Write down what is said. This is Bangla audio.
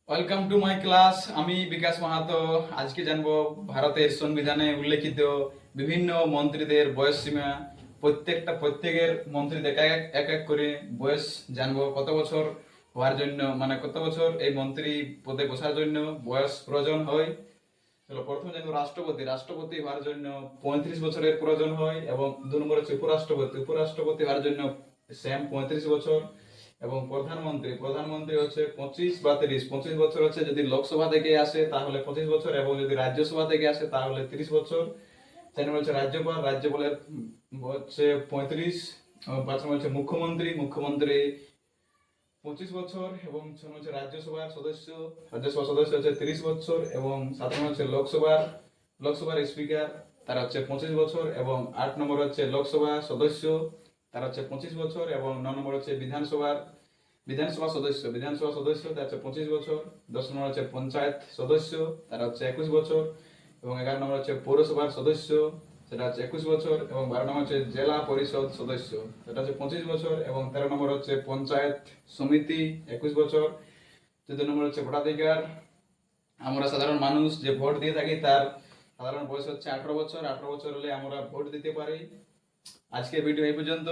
Welcome to my class. আমি বিকাশ মাহাতো। আজকে জানবো ভারতের সংবিধানে উল্লেখিত বিভিন্ন মন্ত্রীদের বয়স সীমা। প্রত্যেকের মন্ত্রীদের এক এক করে বয়স জানবো, কত বছর হওয়ার জন্য, মানে কত বছর এই মন্ত্রী পদে বসার জন্য বয়স প্রয়োজন হয়। চলো প্রথমে জানবো রাষ্ট্রপতি। রাষ্ট্রপতি হওয়ার জন্য 35 বছরের প্রয়োজন হয়। এবং 2 নম্বর হচ্ছে উপরাষ্ট্রপতি। উপরাষ্ট্রপতি হওয়ার জন্য সেম 35 বছর। এবং প্রধানমন্ত্রী হচ্ছে 25 বা 30। 25 বছর হচ্ছে যদি লোকসভা থেকে আসে তাহলে 25 বছর, এবং যদি রাজ্যসভা থেকে আসে তাহলে 30 বছর। 4 নম্বর হচ্ছে রাজ্যপাল। রাজ্যপালের হচ্ছে 35। এবং 5 নম্বর হচ্ছে মুখ্যমন্ত্রী। মুখ্যমন্ত্রী 25 বছর। এবং 6 নম্বর হচ্ছে রাজ্যসভার সদস্য। রাজ্যসভার সদস্য হচ্ছে 30 বছর। এবং 7 নম্বর হচ্ছে লোকসভার স্পিকার, তারা হচ্ছে 25 বছর। এবং 8 নম্বর হচ্ছে লোকসভা সদস্য, তারা হচ্ছে 25 বছর। এবং 9 নম্বর হচ্ছে বিধানসভা সদস্য তারা হচ্ছে 25 বছর। 10 নম্বর হচ্ছে পঞ্চায়েত সদস্য, তারা হচ্ছে 21 বছর। এবং 11 নম্বর হচ্ছে পৌরসভার সদস্য, সেটা হচ্ছে 21 বছর। এবং 12 নম্বর হচ্ছে জেলা পরিষদ সদস্য, সেটা হচ্ছে 25 বছর। এবং 13 নম্বর হচ্ছে পঞ্চায়েত সমিতি, 21 বছর। 14 নম্বর হচ্ছে ভোটাধিকার। আমরা সাধারণ মানুষ যে ভোট দিয়ে থাকি তার সাধারণ বয়স হচ্ছে 18 বছর। 18 বছর হলে আমরা ভোট দিতে পারি। আজকের ভিডিও এই পর্যন্ত।